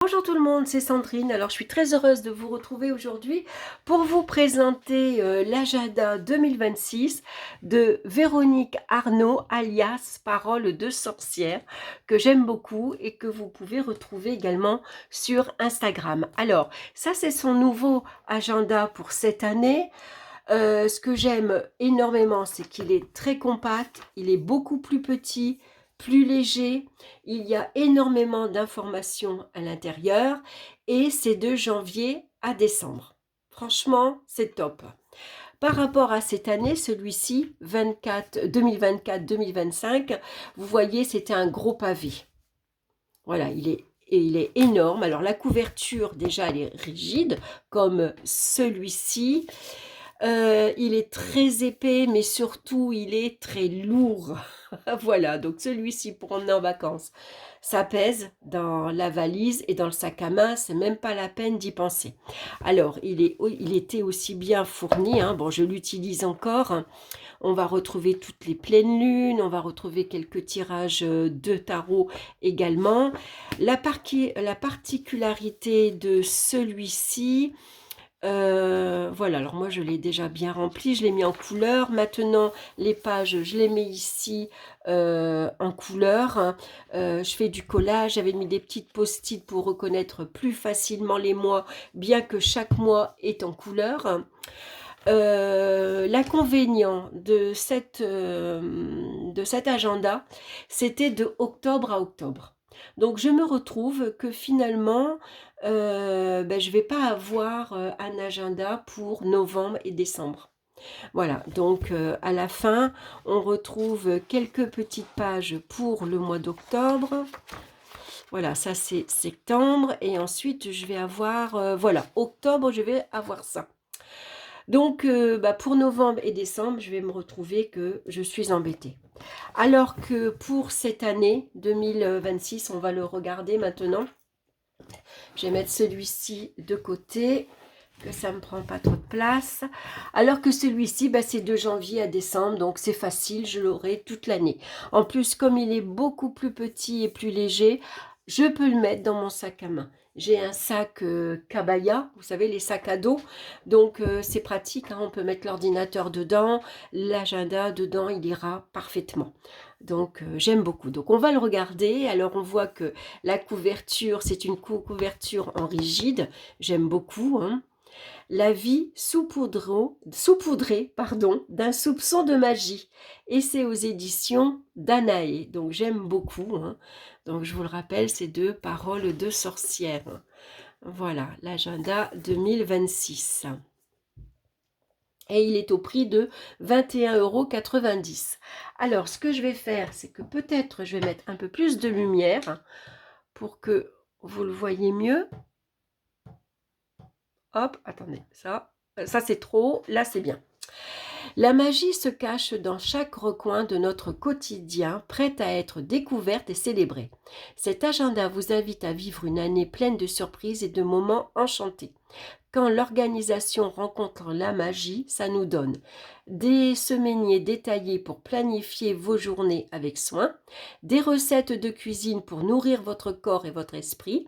Bonjour tout le monde, c'est Sandrine. Alors je suis très heureuse de vous retrouver aujourd'hui pour vous présenter l'agenda 2026 de Véronique Arnaud alias Parole de sorcière que j'aime beaucoup et que vous pouvez retrouver également sur Instagram. Alors ça c'est son nouveau agenda pour cette année. Ce que j'aime énormément, c'est qu'il est très compact, il est beaucoup plus petit, plus léger, il y a énormément d'informations à l'intérieur et c'est de janvier à décembre. Franchement, c'est top. Par rapport à cette année, celui-ci, 2024-2025, vous voyez, c'était un gros pavé. Voilà, il est énorme. Alors la couverture, déjà, elle est rigide, comme celui-ci. Il est très épais, mais surtout, il est très lourd. Voilà, donc celui-ci pour emmener en vacances, ça pèse dans la valise et dans le sac à main, c'est même pas la peine d'y penser. Alors, il était aussi bien fourni, hein. Bon, je l'utilise encore, hein. On va retrouver toutes les pleines lunes, on va retrouver quelques tirages de tarot également. La particularité de celui-ci, voilà, alors moi je l'ai déjà bien rempli, je l'ai mis en couleur. Maintenant, les pages, je les mets ici en couleur, hein. Je fais du collage, j'avais mis des petites post-it pour reconnaître plus facilement les mois, bien que chaque mois est en couleur. L'inconvénient de cet agenda, c'était de octobre à octobre. Donc je me retrouve que finalement, je ne vais pas avoir un agenda pour novembre et décembre. Voilà, donc à la fin, on retrouve quelques petites pages pour le mois d'octobre. Voilà, ça c'est septembre. Et ensuite, je vais avoir, voilà, octobre, je vais avoir ça. Donc, pour novembre et décembre, je vais me retrouver que je suis embêtée. Alors que pour cette année 2026, on va le regarder maintenant. Je vais mettre celui-ci de côté, que ça ne me prend pas trop de place. Alors que celui-ci, c'est de janvier à décembre, donc c'est facile, je l'aurai toute l'année. En plus, comme il est beaucoup plus petit et plus léger, je peux le mettre dans mon sac à main. J'ai un sac Kabaya, vous savez, les sacs à dos. Donc, c'est pratique, hein, on peut mettre l'ordinateur dedans, l'agenda dedans, il ira parfaitement. Donc, j'aime beaucoup. Donc, on va le regarder. Alors, on voit que la couverture, c'est une couverture en rigide. J'aime beaucoup, hein. La vie saupoudrée, d'un soupçon de magie. Et c'est aux éditions Danaé. Donc j'aime beaucoup, hein. Donc je vous le rappelle, c'est deux paroles de sorcière. Voilà, l'agenda 2026. Et il est au prix de 21,90 €. Alors, ce que je vais faire, c'est que peut-être je vais mettre un peu plus de lumière pour que vous le voyez mieux. Hop, attendez, ça c'est trop, là c'est bien. La magie se cache dans chaque recoin de notre quotidien, prête à être découverte et célébrée. Cet agenda vous invite à vivre une année pleine de surprises et de moments enchantés. Quand l'organisation rencontre la magie, ça nous donne des semainiers détaillés pour planifier vos journées avec soin, des recettes de cuisine pour nourrir votre corps et votre esprit,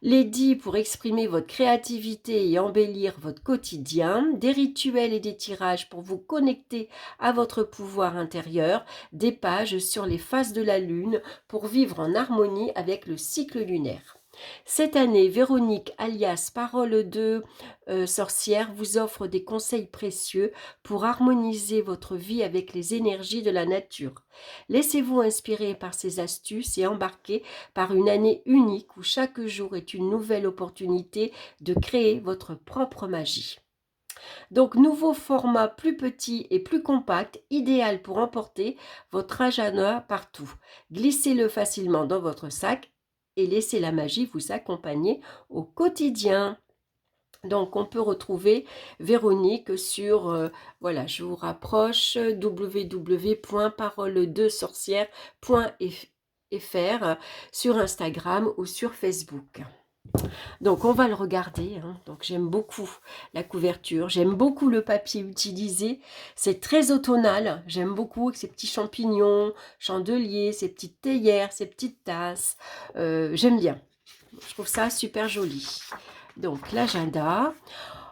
les dits pour exprimer votre créativité et embellir votre quotidien, des rituels et des tirages pour vous connecter à votre pouvoir intérieur, des pages sur les phases de la lune pour vivre en harmonie avec le cycle lunaire. Cette année, Véronique, alias Parole de sorcière, vous offre des conseils précieux pour harmoniser votre vie avec les énergies de la nature. Laissez-vous inspirer par ces astuces et embarquez par une année unique où chaque jour est une nouvelle opportunité de créer votre propre magie. Donc, nouveau format plus petit et plus compact, idéal pour emporter votre agenda partout. Glissez-le facilement dans votre sac et laissez la magie vous accompagner au quotidien. Donc, on peut retrouver Véronique sur, voilà, je vous rapproche, www.paroledesorcière.fr sur Instagram ou sur Facebook. Donc, on va le regarder, hein. Donc, j'aime beaucoup la couverture. J'aime beaucoup le papier utilisé. C'est très automnal. J'aime beaucoup avec ces petits champignons, chandeliers, ces petites théières, ces petites tasses. J'aime bien. Je trouve ça super joli. Donc l'agenda.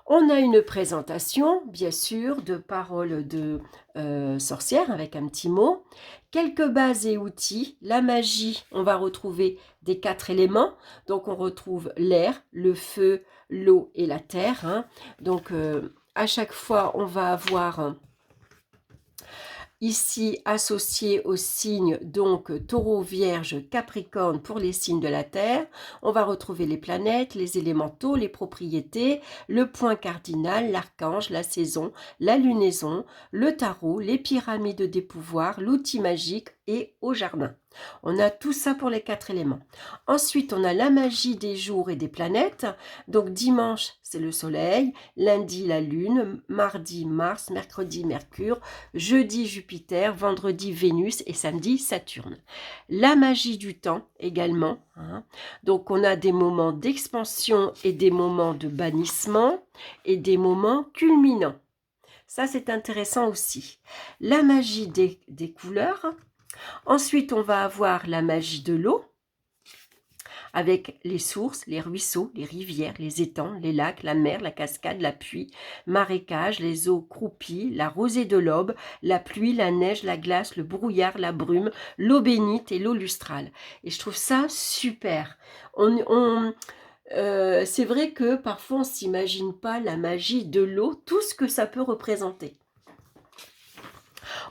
On a une présentation, bien sûr, de paroles de sorcière avec un petit mot. Quelques bases et outils. La magie, on va retrouver des 4 éléments. Donc on retrouve l'air, le feu, l'eau et la terre. Hein. Donc à chaque fois, on va avoir ici associé aux signes, donc taureau, vierge, capricorne pour les signes de la terre. On va retrouver les planètes, les élémentaux, les propriétés, le point cardinal, l'archange, la saison, la lunaison, le tarot, les pyramides des pouvoirs, l'outil magique et au jardin. On a tout ça pour les 4 éléments. Ensuite, on a la magie des jours et des planètes. Donc dimanche, c'est le soleil, lundi, la lune, mardi, Mars, mercredi, Mercure, jeudi, Jupiter, vendredi, Vénus et samedi, Saturne. La magie du temps également. Hein. Donc on a des moments d'expansion et des moments de bannissement et des moments culminants. Ça, c'est intéressant aussi. La magie des couleurs. Ensuite, on va avoir la magie de l'eau, avec les sources, les ruisseaux, les rivières, les étangs, les lacs, la mer, la cascade, la pluie, marécage, les eaux croupies, la rosée de l'aube, la pluie, la neige, la glace, le brouillard, la brume, l'eau bénite et l'eau lustrale. Et je trouve ça super. C'est vrai que parfois on ne s'imagine pas la magie de l'eau, tout ce que ça peut représenter.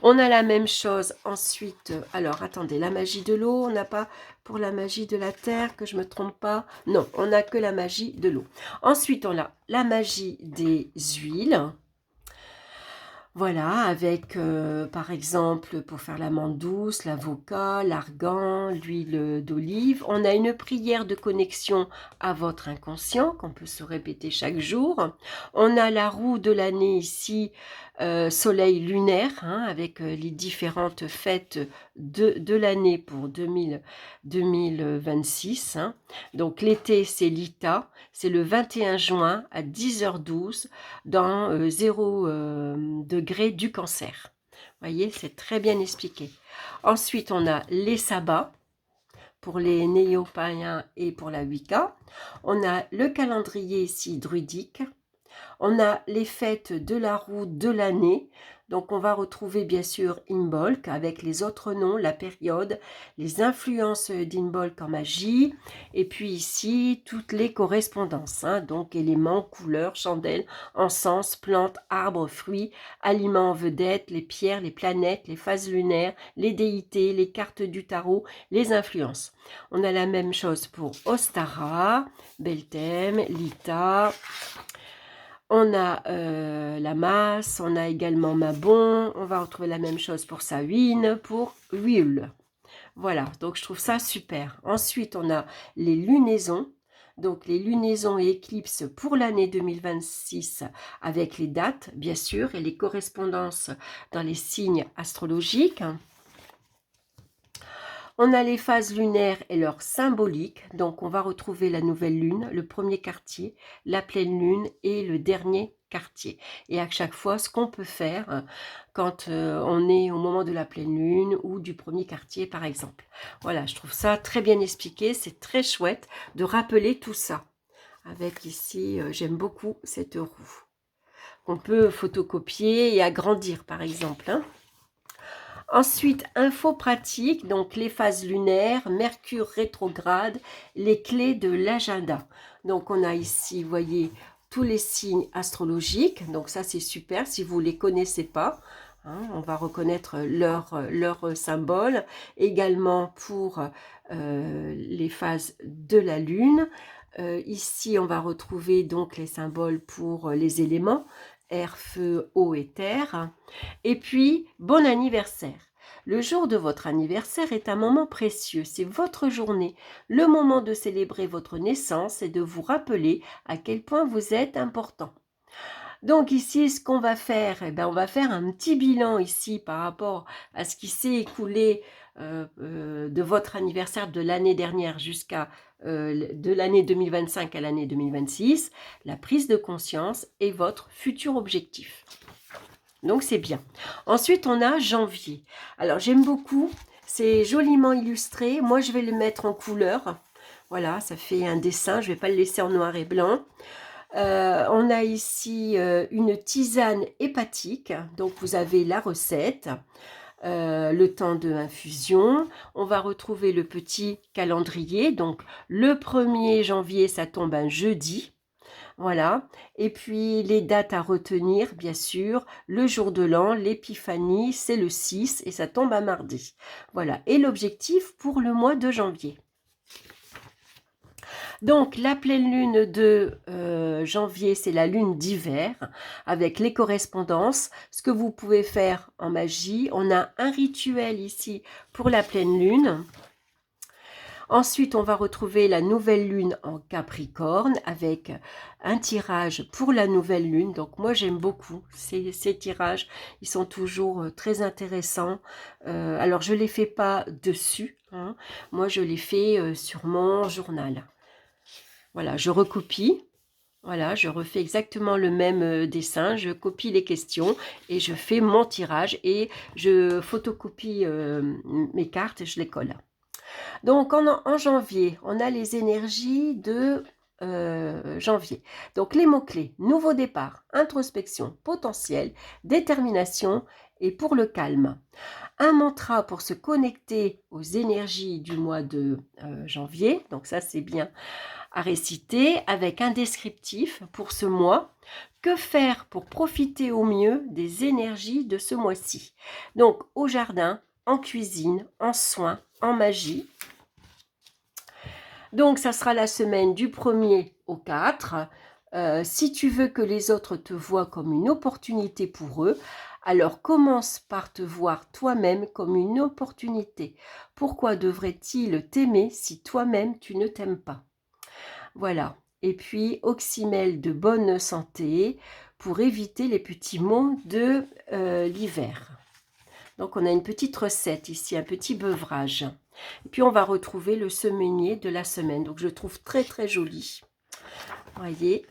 On a la même chose ensuite. Alors, attendez, la magie de l'eau, on n'a pas pour la magie de la terre, que je ne me trompe pas. Non, on n'a que la magie de l'eau. Ensuite, on a la magie des huiles. Voilà, avec par exemple pour faire l'amande douce, l'avocat, l'argan, l'huile d'olive. On a une prière de connexion à votre inconscient qu'on peut se répéter chaque jour. On a la roue de l'année ici, soleil lunaire, hein, avec les différentes fêtes de l'année pour 2026. Hein. Donc l'été, c'est l'Ita, c'est le 21 juin à 10h12 dans 0 degré du Cancer. Vous voyez, c'est très bien expliqué. Ensuite, on a les sabbats pour les néo-païens et pour la Wicca. On a le calendrier ici druidique. On a les fêtes de la roue de l'année. Donc, on va retrouver bien sûr Imbolc avec les autres noms, la période, les influences d'Imbolc en magie. Et puis ici, toutes les correspondances. Hein, donc, éléments, couleurs, chandelles, encens, plantes, arbres, fruits, aliments en vedette, les pierres, les planètes, les phases lunaires, les déités, les cartes du tarot, les influences. On a la même chose pour Ostara, Belthème, Lita. On a la masse, on a également Mabon, on va retrouver la même chose pour Samhain, pour Huile. Voilà, donc je trouve ça super. Ensuite, on a les lunaisons. Donc les lunaisons et éclipses pour l'année 2026 avec les dates, bien sûr, et les correspondances dans les signes astrologiques. On a les phases lunaires et leur symbolique. Donc, on va retrouver la nouvelle lune, le premier quartier, la pleine lune et le dernier quartier. Et à chaque fois, ce qu'on peut faire quand on est au moment de la pleine lune ou du premier quartier, par exemple. Voilà, je trouve ça très bien expliqué. C'est très chouette de rappeler tout ça. Avec ici, j'aime beaucoup cette roue. On peut photocopier et agrandir, par exemple. Hein. Ensuite, info pratique, donc les phases lunaires, Mercure rétrograde, les clés de l'agenda. Donc on a ici, vous voyez, tous les signes astrologiques. Donc ça, c'est super si vous ne les connaissez pas. Hein, on va reconnaître leur symbole. Également pour les phases de la Lune. Ici, on va retrouver donc les symboles pour les éléments. Air, feu, eau et terre. Et puis, bon anniversaire. Le jour de votre anniversaire est un moment précieux, c'est votre journée, le moment de célébrer votre naissance et de vous rappeler à quel point vous êtes important. Donc ici, ce qu'on va faire, eh ben, on va faire un petit bilan ici par rapport à ce qui s'est écoulé de votre anniversaire de l'année dernière jusqu'à de l'année 2025 à l'année 2026, la prise de conscience et votre futur objectif. Donc c'est bien. Ensuite, on a janvier. Alors j'aime beaucoup, c'est joliment illustré. Moi, je vais le mettre en couleur. Voilà, ça fait un dessin, je ne vais pas le laisser en noir et blanc. On a ici, une tisane hépatique, donc vous avez la recette, le temps de infusion. On va retrouver le petit calendrier, donc le 1er janvier, ça tombe un jeudi. Voilà, et puis les dates à retenir, bien sûr, le jour de l'an, l'épiphanie, c'est le 6 et ça tombe un mardi. Voilà, et l'objectif pour le mois de janvier. Donc la pleine lune de janvier, c'est la lune d'hiver, avec les correspondances. Ce que vous pouvez faire en magie, on a un rituel ici pour la pleine lune. Ensuite, on va retrouver la nouvelle lune en Capricorne avec un tirage pour la nouvelle lune. Donc moi, j'aime beaucoup ces tirages. Ils sont toujours très intéressants. Alors, je ne les fais pas dessus, hein. Moi, je les fais sur mon journal. Voilà, je recopie. Voilà, je refais exactement le même dessin. Je copie les questions et je fais mon tirage. Et je photocopie mes cartes et je les colle. Donc en janvier, on a les énergies de janvier. Donc les mots-clés, nouveau départ, introspection, potentiel, détermination et pour le calme. Un mantra pour se connecter aux énergies du mois de janvier. Donc ça c'est bien à réciter avec un descriptif pour ce mois. Que faire pour profiter au mieux des énergies de ce mois-ci? Donc au jardin, en cuisine, en soins, en magie. Donc, ça sera la semaine du 1er au 4. Si tu veux que les autres te voient comme une opportunité pour eux, alors commence par te voir toi-même comme une opportunité. Pourquoi devrait-il t'aimer si toi-même tu ne t'aimes pas? Voilà. Et puis, oxymel de bonne santé pour éviter les petits maux de l'hiver. Donc, on a une petite recette ici, un petit beuvrage. Et puis, on va retrouver le semainier de la semaine. Donc, je le trouve très, très joli. Voyez.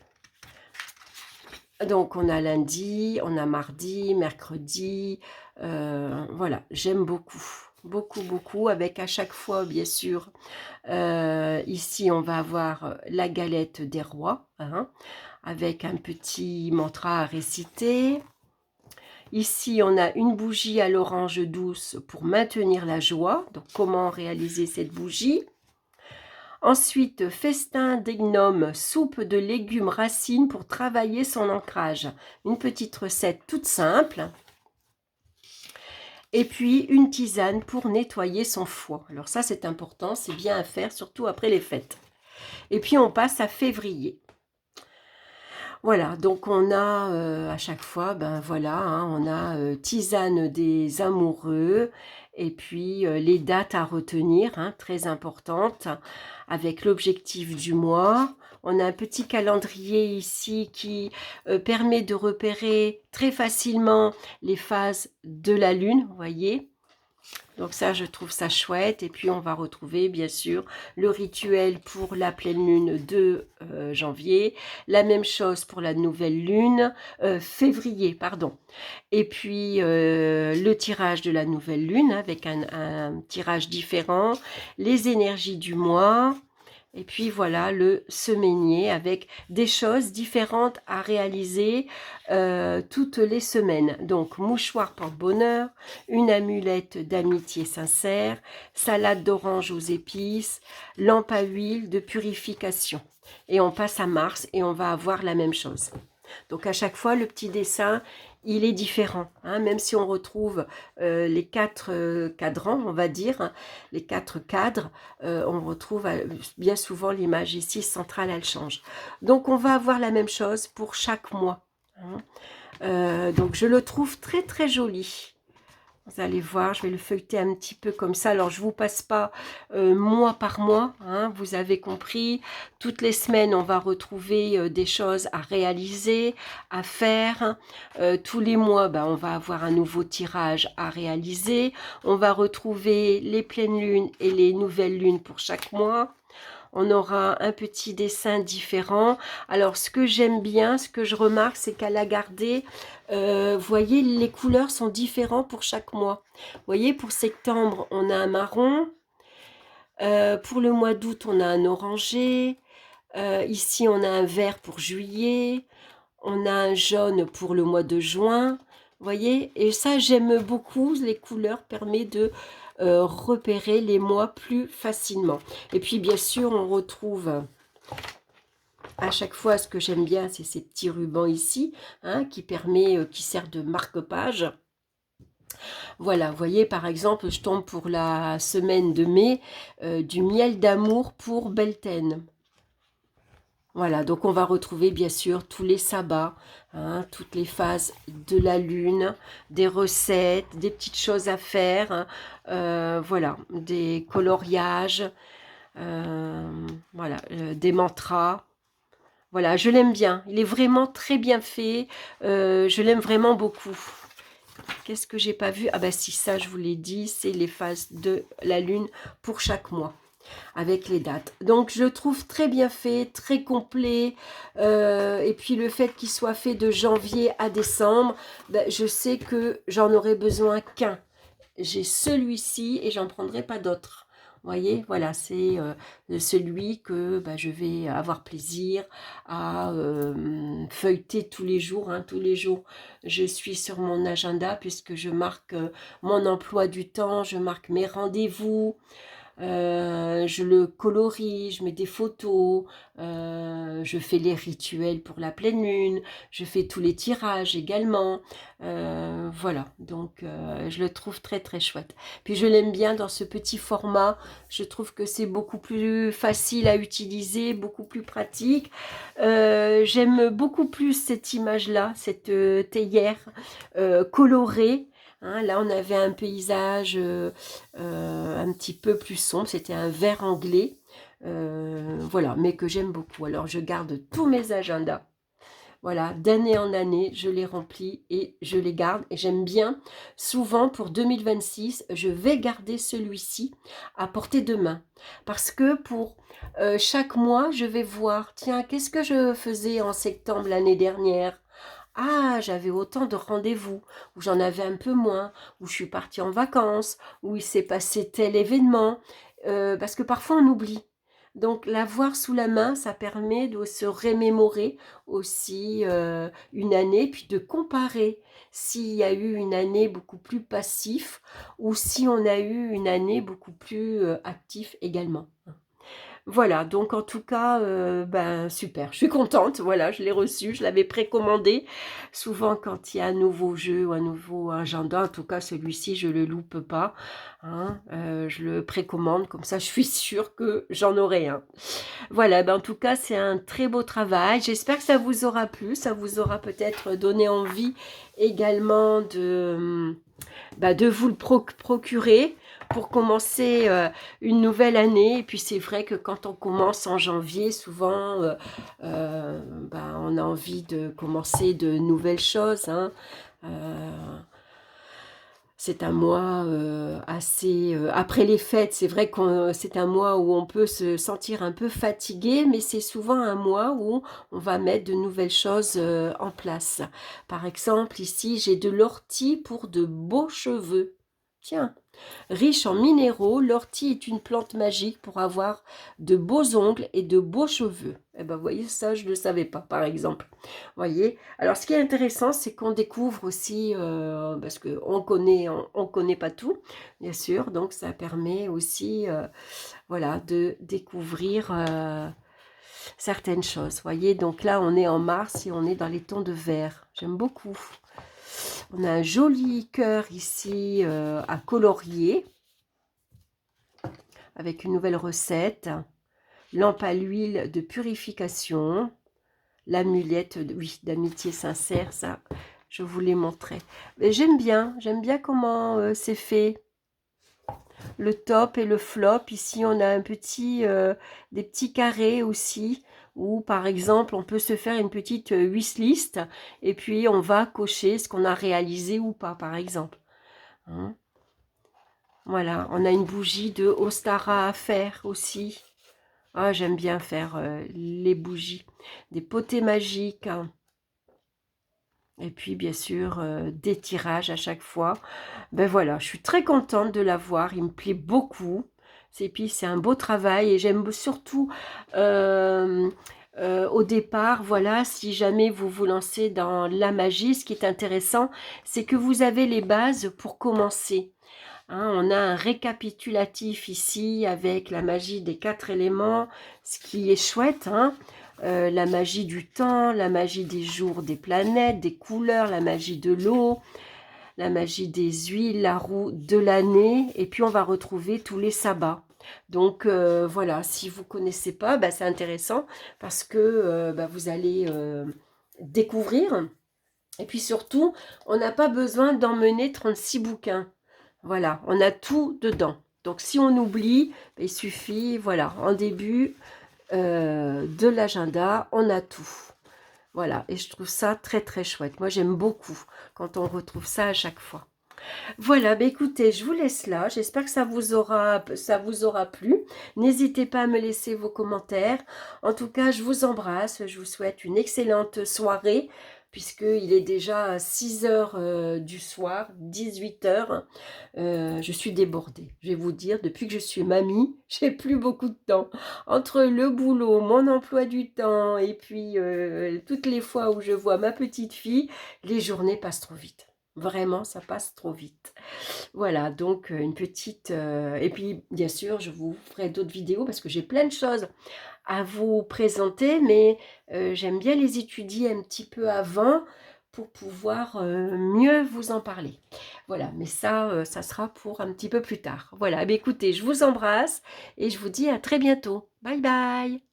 Donc, on a lundi, on a mardi, mercredi. Voilà, j'aime beaucoup. Beaucoup, beaucoup. Avec à chaque fois, bien sûr, ici, on va avoir la galette des rois. Hein, avec un petit mantra à réciter. Ici, on a une bougie à l'orange douce pour maintenir la joie. Donc, comment réaliser cette bougie? Ensuite, festin des gnomes, soupe de légumes racines pour travailler son ancrage. Une petite recette toute simple. Et puis, une tisane pour nettoyer son foie. Alors ça, c'est important, c'est bien à faire, surtout après les fêtes. Et puis, on passe à février. Voilà, donc on a à chaque fois, ben voilà, hein, on a tisane des amoureux et puis les dates à retenir, hein, très importantes, avec l'objectif du mois. On a un petit calendrier ici qui permet de repérer très facilement les phases de la lune, vous voyez. Donc ça, je trouve ça chouette. Et puis, on va retrouver, bien sûr, le rituel pour la pleine lune de janvier. La même chose pour la nouvelle lune, février, pardon. Et puis, le tirage de la nouvelle lune avec un tirage différent. Les énergies du mois. Et puis voilà le semainier avec des choses différentes à réaliser toutes les semaines. Donc mouchoir porte-bonheur, une amulette d'amitié sincère, salade d'orange aux épices, lampe à huile de purification. Et on passe à Mars et on va avoir la même chose. Donc à chaque fois, le petit dessin, il est différent. Hein, même si on retrouve les 4 cadrans, on va dire, hein, les 4 cadres, on retrouve bien souvent l'image ici centrale, elle change. Donc on va avoir la même chose pour chaque mois. Hein. Donc je le trouve très très joli. Vous allez voir, je vais le feuilleter un petit peu comme ça. Alors, je ne vous passe pas mois par mois, hein, vous avez compris. Toutes les semaines, on va retrouver des choses à réaliser, à faire. Tous les mois, ben, on va avoir un nouveau tirage à réaliser. On va retrouver les pleines lunes et les nouvelles lunes pour chaque mois. On aura un petit dessin différent. Alors, ce que j'aime bien, ce que je remarque, c'est qu'elle a gardé, vous voyez, les couleurs sont différentes pour chaque mois. Vous voyez, pour septembre, on a un marron. Pour le mois d'août, on a un orangé. Ici, on a un vert pour juillet. On a un jaune pour le mois de juin. Vous voyez? Et ça, j'aime beaucoup. Les couleurs permettent de repérer les mois plus facilement. Et puis, bien sûr, on retrouve à chaque fois, ce que j'aime bien, c'est ces petits rubans ici, hein, qui servent de marque-page. Voilà, vous voyez, par exemple, je tombe pour la semaine de mai, du miel d'amour pour Belten. Voilà, donc on va retrouver bien sûr tous les sabbats, hein, toutes les phases de la lune, des recettes, des petites choses à faire, hein, voilà, des coloriages, voilà, des mantras. Voilà, je l'aime bien. Il est vraiment très bien fait. Je l'aime vraiment beaucoup. Qu'est-ce que j'ai pas vu? Ah bah si, ça je vous l'ai dit, c'est les phases de la lune pour chaque mois, avec les dates. Donc je le trouve très bien fait, très complet. Et puis le fait qu'il soit fait de janvier à décembre, ben, je sais que j'en aurai besoin qu'un. J'ai celui-ci et j'en prendrai pas d'autres. Vous voyez, voilà, c'est celui que bah, je vais avoir plaisir à feuilleter tous les jours. Hein, tous les jours, je suis sur mon agenda puisque je marque mon emploi du temps, je marque mes rendez-vous. Je le colorie, je mets des photos, je fais les rituels pour la pleine lune, je fais tous les tirages également. Voilà, donc je le trouve très très chouette. Puis je l'aime bien dans ce petit format, je trouve que c'est beaucoup plus facile à utiliser, beaucoup plus pratique. J'aime beaucoup plus cette image-là, cette théière colorée. Hein, là, on avait un paysage un petit peu plus sombre, c'était un vert anglais, voilà, mais que j'aime beaucoup. Alors, je garde tous mes agendas, voilà, d'année en année, je les remplis et je les garde. Et j'aime bien, souvent pour 2026, je vais garder celui-ci à portée de main. Parce que pour chaque mois, je vais voir, tiens, qu'est-ce que je faisais en septembre l'année dernière? Ah, j'avais autant de rendez-vous, ou j'en avais un peu moins, ou je suis partie en vacances, ou il s'est passé tel événement, parce que parfois on oublie. Donc l'avoir sous la main, ça permet de se remémorer aussi une année, puis de comparer s'il y a eu une année beaucoup plus passif ou si on a eu une année beaucoup plus actif également. Voilà, donc en tout cas, ben, super. Je suis contente, voilà, je l'ai reçu, je l'avais précommandé. Souvent, quand il y a un nouveau jeu ou un nouveau agenda, en tout cas celui-ci, je ne le loupe pas, hein, je le précommande, comme ça je suis sûre que j'en aurai un. Voilà, ben, en tout cas, c'est un très beau travail. J'espère que ça vous aura plu, ça vous aura peut-être donné envie également de vous le procurer pour commencer une nouvelle année. Et puis c'est vrai que quand on commence en janvier, souvent on a envie de commencer de nouvelles choses. Hein. C'est un mois assez... après les fêtes, c'est vrai que c'est un mois où on peut se sentir un peu fatigué, mais c'est souvent un mois où on va mettre de nouvelles choses en place. Par exemple, ici, j'ai de l'ortie pour de beaux cheveux. Tiens, riche en minéraux, l'ortie est une plante magique pour avoir de beaux ongles et de beaux cheveux. Eh ben, vous voyez, ça, je ne le savais pas, par exemple. Voyez. Alors, ce qui est intéressant, c'est qu'on découvre aussi, parce on connaît pas tout, bien sûr, donc ça permet aussi, voilà, de découvrir certaines choses. Voyez, donc là, on est en mars et on est dans les tons de vert. J'aime beaucoup. On a un joli cœur ici à colorier avec une nouvelle recette. Lampe à l'huile de purification. L'amulette, oui, d'amitié sincère, ça, je vous l'ai montré. J'aime bien comment c'est fait. Le top et le flop, ici on a des petits carrés aussi, où par exemple on peut se faire une petite wishlist et puis on va cocher ce qu'on a réalisé ou pas, par exemple. Hein. Voilà, on a une bougie de Ostara à faire aussi. Ah, j'aime bien faire les bougies. Des potées magiques. Hein. Et puis, bien sûr, des tirages à chaque fois. Ben voilà, je suis très contente de l'avoir. Il me plaît beaucoup. Et puis c'est un beau travail et j'aime surtout euh, au départ, voilà, si jamais vous vous lancez dans la magie, ce qui est intéressant, c'est que vous avez les bases pour commencer. Hein, on a un récapitulatif ici avec la magie des 4 éléments, ce qui est chouette, hein. La magie du temps, la magie des jours, des planètes, des couleurs, la magie de l'eau, la magie des huiles, la roue de l'année, et puis on va retrouver tous les sabbats. Donc voilà, si vous ne connaissez pas, bah, c'est intéressant parce que bah, vous allez découvrir. Et puis surtout, on n'a pas besoin d'emmener 36 bouquins. Voilà, on a tout dedans. Donc si on oublie, bah, il suffit, voilà, en début de l'agenda, on a tout. Voilà, et je trouve ça très très chouette. Moi j'aime beaucoup quand on retrouve ça à chaque fois. Voilà, bah écoutez, je vous laisse là. J'espère que ça vous aura plu. N'hésitez pas à me laisser vos commentaires. En tout cas, je vous embrasse. Je vous souhaite une excellente soirée, puisqu'il est déjà 6 heures du soir, 18 heures. Je suis débordée. Je vais vous dire, depuis que je suis mamie, j'ai plus beaucoup de temps. Entre le boulot, mon emploi du temps, et puis toutes les fois où je vois ma petite fille, les journées passent trop vite. Vraiment, ça passe trop vite. Voilà, donc une petite... Et puis, bien sûr, je vous ferai d'autres vidéos parce que j'ai plein de choses à vous présenter, mais j'aime bien les étudier un petit peu avant pour pouvoir mieux vous en parler. Voilà, mais ça sera pour un petit peu plus tard. Voilà, mais écoutez, je vous embrasse et je vous dis à très bientôt. Bye bye!